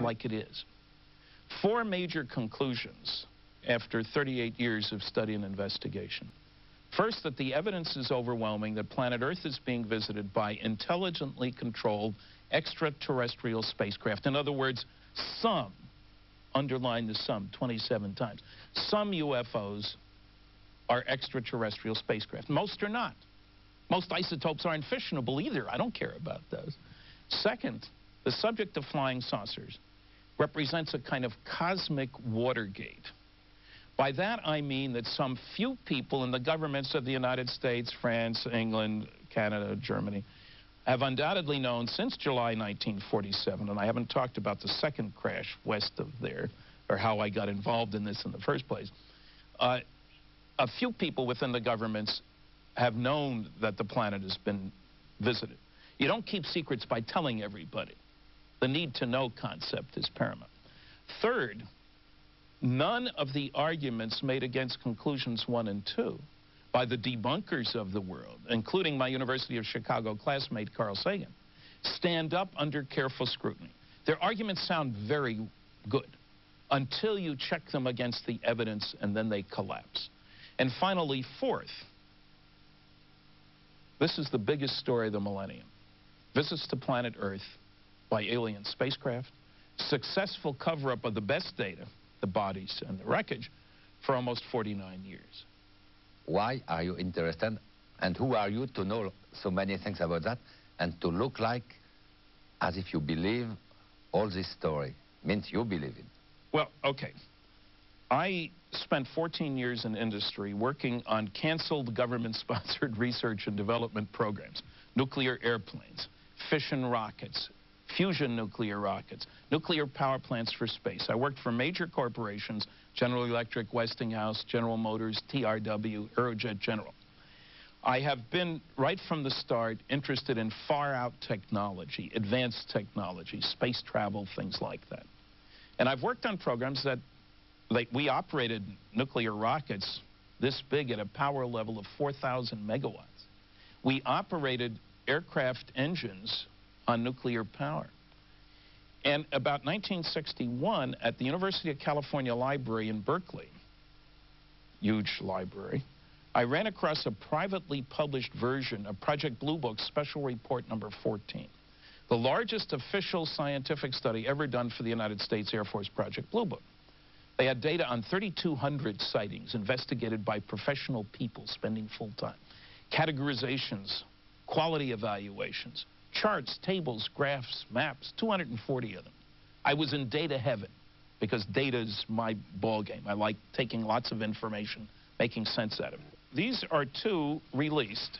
like it is. Four major conclusions after 38 years of study and investigation. First, that the evidence is overwhelming that planet Earth is being visited by intelligently controlled extraterrestrial spacecraft. In other words, some, underline the some 27 times, some UFOs are extraterrestrial spacecraft. Most are not. Most isotopes aren't fissionable either. I don't care about those. Second, the subject of flying saucers represents a kind of cosmic Watergate. By that I mean that some few people in the governments of the United States, France, England, Canada, Germany, have undoubtedly known since July 1947, and I haven't talked about the second crash west of there, or how I got involved in this in the first place. A few people within the governments have known that the planet has been visited. You don't keep secrets by telling everybody. The need-to-know concept is paramount. Third, none of the arguments made against conclusions 1 and 2 by the debunkers of the world, including my University of Chicago classmate Carl Sagan, stand up under careful scrutiny. Their arguments sound very good until you check them against the evidence, and then they collapse. And finally, fourth, this is the biggest story of the millennium. Visits to planet Earth by alien spacecraft, successful cover-up of the best data, the bodies and the wreckage, for almost 49 years. Why are you interested, and who are you to know so many things about that, and to look like as if you believe all this story? Means you believe it. Well, okay. I spent 14 years in industry working on canceled government-sponsored research and development programs, nuclear airplanes, fission rockets, fusion nuclear rockets, nuclear power plants for space. I worked for major corporations, General Electric, Westinghouse, General Motors, TRW, Aerojet General. I have been, right from the start, interested in far-out technology, advanced technology, space travel, things like that. And I've worked on programs that, we operated nuclear rockets this big at a power level of 4,000 megawatts. We operated aircraft engines on nuclear power. And about 1961, at the University of California Library in Berkeley, huge library, I ran across a privately published version of Project Blue Book Special Report number 14, the largest official scientific study ever done for the United States Air Force Project Blue Book. They had data on 3,200 sightings investigated by professional people spending full time, categorizations, quality evaluations, charts, tables, graphs, maps, 240 of them. I was in data heaven because data's my ballgame. I like taking lots of information, making sense out of it. These are two released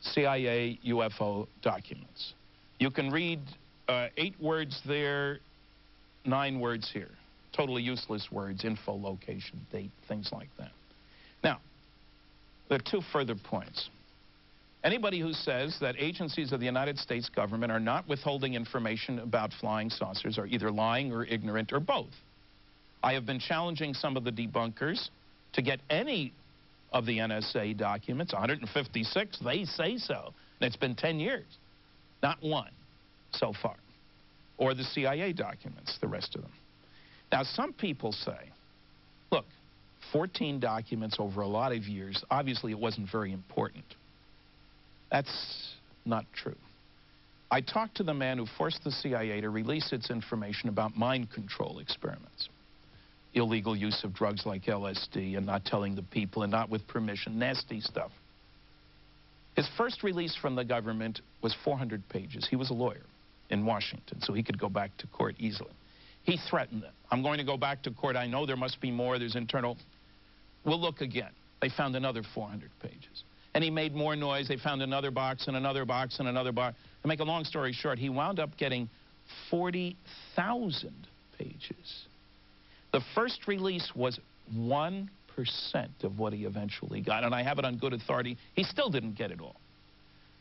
CIA UFO documents. You can read 8 words there, 9 words here. Totally useless words, info, location, date, things like that. Now, there are 2 further points. Anybody who says that agencies of the United States government are not withholding information about flying saucers are either lying or ignorant or both. I have been challenging some of the debunkers to get any of the NSA documents, 156, they say so. And it's been 10 years. Not one so far. Or the CIA documents, the rest of them. Now, some people say, look, 14 documents over a lot of years, obviously it wasn't very important. That's not true. I talked to the man who forced the CIA to release its information about mind control experiments. Illegal use of drugs like LSD and not telling the people and not with permission, nasty stuff. His first release from the government was 400 pages. He was a lawyer in Washington, so he could go back to court easily. He threatened them. I'm going to go back to court. I know there must be more. There's internal. We'll look again. They found another 400 pages. And he made more noise. They found another box and another box and another box. To make a long story short, he wound up getting 40,000 pages. The first release was 1% of what he eventually got. And I have it on good authority. He still didn't get it all.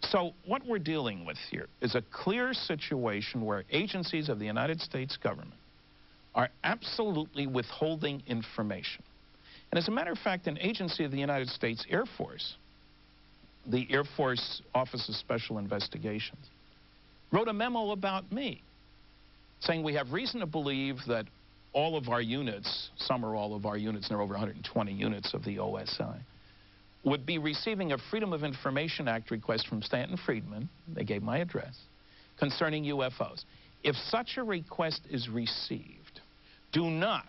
So what we're dealing with here is a clear situation where agencies of the United States government are absolutely withholding information. And as a matter of fact, an agency of the United States Air Force, the Air Force Office of Special Investigations, wrote a memo about me saying we have reason to believe that all of our units, some or all of our units, and there are over 120 units of the OSI, would be receiving a Freedom of Information Act request from Stanton Friedman, they gave my address, concerning UFOs. If such a request is received, do not,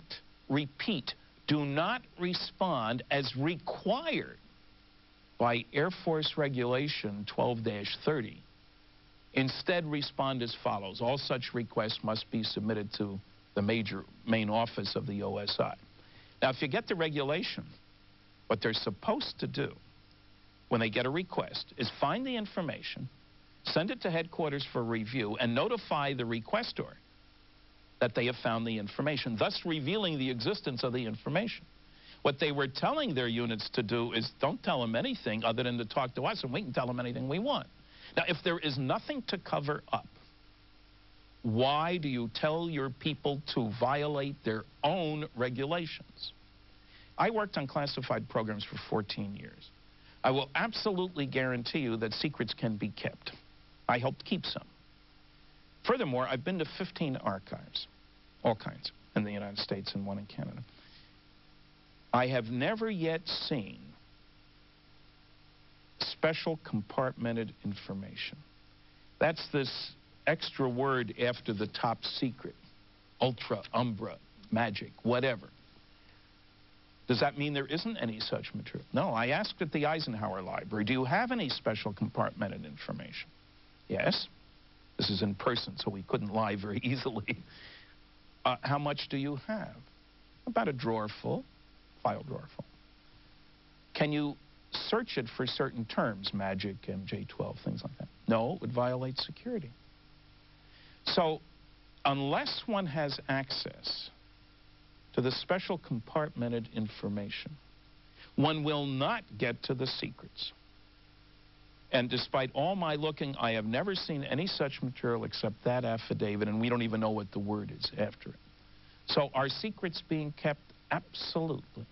repeat, do not respond as required by Air Force Regulation 12-30. Instead, respond as follows. All such requests must be submitted to the main office of the OSI. Now, if you get the regulation, what they're supposed to do when they get a request is find the information, send it to headquarters for review, and notify the requestor that they have found the information, thus revealing the existence of the information. What they were telling their units to do is don't tell them anything other than to talk to us, and we can tell them anything we want. Now, if there is nothing to cover up, why do you tell your people to violate their own regulations? I worked on classified programs for 14 years. I will absolutely guarantee you that secrets can be kept. I helped keep some. Furthermore, I've been to 15 archives, all kinds, in the United States and one in Canada. I have never yet seen special compartmented information. That's this extra word after the top secret, ultra, umbra, magic, whatever. Does that mean there isn't any such material? No, I asked at the Eisenhower Library, do you have any special compartmented information? Yes. This is in person, so we couldn't lie very easily. How much do you have? About a drawer full, file drawer full. Can you search it for certain terms, magic, MJ12, things like that? No, it would violate security. So unless one has access to the special compartmented information, one will not get to the secrets. And despite all my looking, I have never seen any such material except that affidavit, and we don't even know what the word is after it. So are secrets being kept? Absolutely.